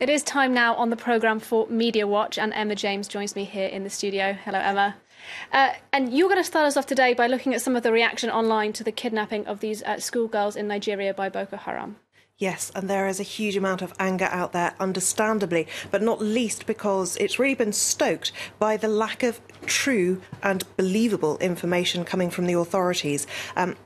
It is time now on the programme for Media Watch, and Emma James joins me here in the studio. Hello, Emma. And you're going to start us off today by looking at some of the reaction online to the kidnapping of these schoolgirls in Nigeria by Boko Haram. Yes, and there is a huge amount of anger out there, understandably, but not least because it's really been stoked by the lack of true and believable information coming from the authorities.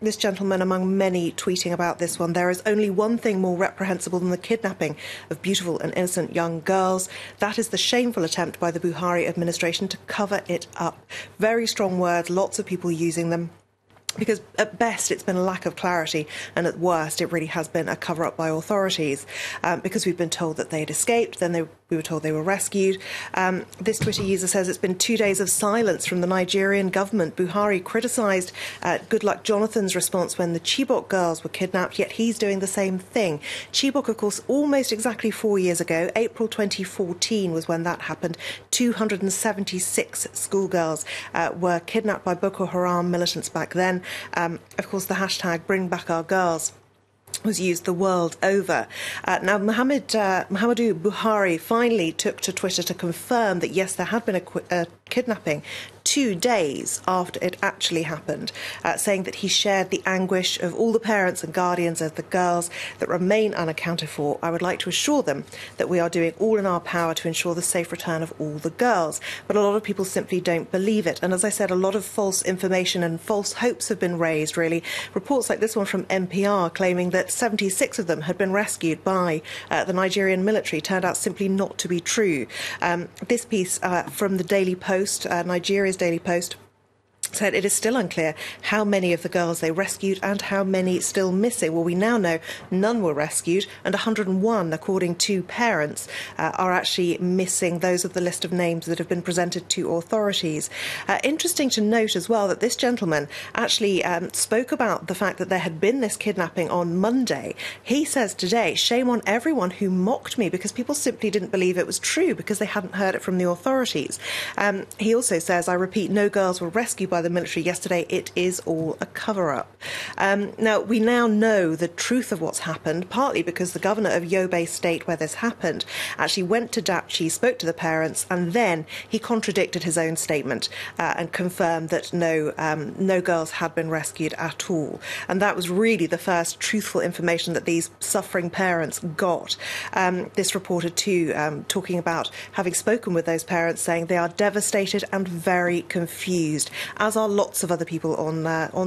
This gentleman, among many, tweeting about this one, there is only one thing more reprehensible than the kidnapping of beautiful and innocent young girls. That is the shameful attempt by the Buhari administration to cover it up. Very strong words, lots of people using them. Because at best it's been a lack of clarity, and at worst it really has been a cover-up by authorities. Because we've been told that they had escaped, then we were told they were rescued. This Twitter user says it's been 2 days of silence from the Nigerian government. Buhari criticised Goodluck Jonathan's response when the Chibok girls were kidnapped, yet he's doing the same thing. Chibok, of course, almost exactly 4 years ago, April 2014 was when that happened. 276 schoolgirls were kidnapped by Boko Haram militants back then. Of course, the hashtag Bring Back Our Girls was used the world over. Now, Muhammadu Buhari finally took to Twitter to confirm that, yes, there had been a kidnapping 2 days after it actually happened, saying that he shared the anguish of all the parents and guardians of the girls that remain unaccounted for. I would like to assure them that we are doing all in our power to ensure the safe return of all the girls. But a lot of people simply don't believe it. And as I said, a lot of false information and false hopes have been raised, really. Reports like this one from NPR claiming that 76 of them had been rescued by the Nigerian military turned out simply not to be true. This piece from the Daily Post, Nigeria's Daily Post, said it is still unclear how many of the girls they rescued and how many still missing. Well, we now know none were rescued, and 101, according to parents, are actually missing. Those of the list of names that have been presented to authorities. Interesting to note as well that this gentleman actually spoke about the fact that there had been this kidnapping on Monday. He says today, shame on everyone who mocked me, because people simply didn't believe it was true because they hadn't heard it from the authorities. He also says, I repeat, no girls were rescued by the military yesterday. It is all a cover-up. Now, we now know the truth of what's happened, partly because the governor of Yobe State, where this happened, actually went to Dapchi, spoke to the parents, and then he contradicted his own statement and confirmed that no girls had been rescued at all. And that was really the first truthful information that these suffering parents got. This reporter, too, talking about having spoken with those parents, saying they are devastated and very confused, as are lots of other people on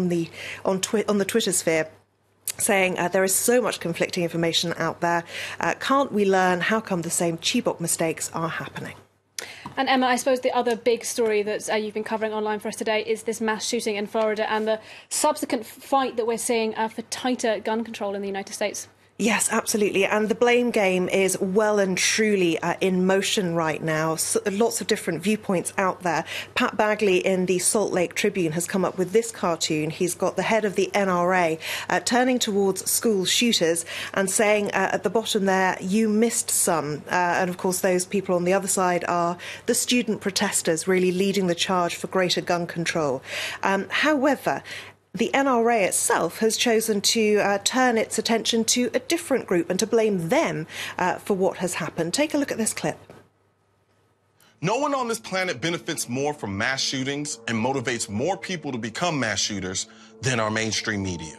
the Twitter sphere, saying there is so much conflicting information out there. Can't we learn? How come the same Chibok mistakes are happening? And Emma, I suppose the other big story that you've been covering online for us today is this mass shooting in Florida and the subsequent fight that we're seeing for tighter gun control in the United States. Yes, absolutely. And the blame game is well and truly in motion right now. So, lots of different viewpoints out there. Pat Bagley in the Salt Lake Tribune has come up with this cartoon. He's got the head of the NRA turning towards school shooters and saying at the bottom there, you missed some. And of course, those people on the other side are the student protesters really leading the charge for greater gun control. However, the NRA itself has chosen to turn its attention to a different group and to blame them for what has happened. Take a look at this clip. No one on this planet benefits more from mass shootings and motivates more people to become mass shooters than our mainstream media.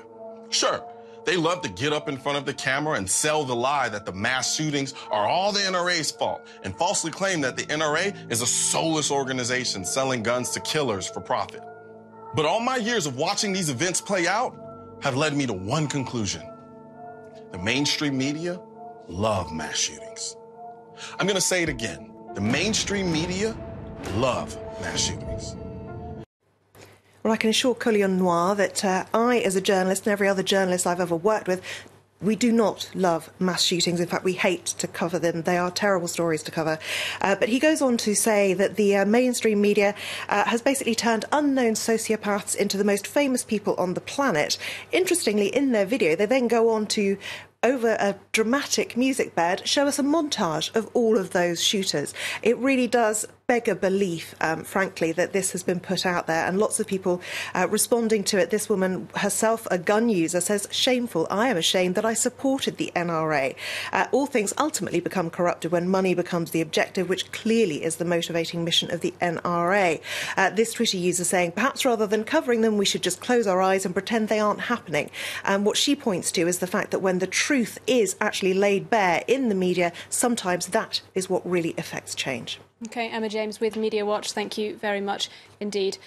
Sure, they love to get up in front of the camera and sell the lie that the mass shootings are all the NRA's fault and falsely claim that the NRA is a soulless organization selling guns to killers for profit. But all my years of watching these events play out have led me to one conclusion. The mainstream media love mass shootings. I'm going to say it again. The mainstream media love mass shootings. Well, I can assure Colion Noir that I, as a journalist, and every other journalist I've ever worked with, we do not love mass shootings. In fact, we hate to cover them. They are terrible stories to cover. But he goes on to say that the mainstream media has basically turned unknown sociopaths into the most famous people on the planet. Interestingly, in their video, they then go on to, over a dramatic music bed, show us a montage of all of those shooters. It really does beggar belief, frankly, that this has been put out there, and lots of people responding to it. This woman herself, a gun user, says, "Shameful. I am ashamed that I supported the NRA." All things ultimately become corrupted when money becomes the objective, which clearly is the motivating mission of the NRA. This Twitter user saying, "Perhaps rather than covering them, we should just close our eyes and pretend they aren't happening." And what she points to is the fact that when the truth is actually laid bare in the media, sometimes that is what really affects change. OK, Emma James with Media Watch, thank you very much indeed.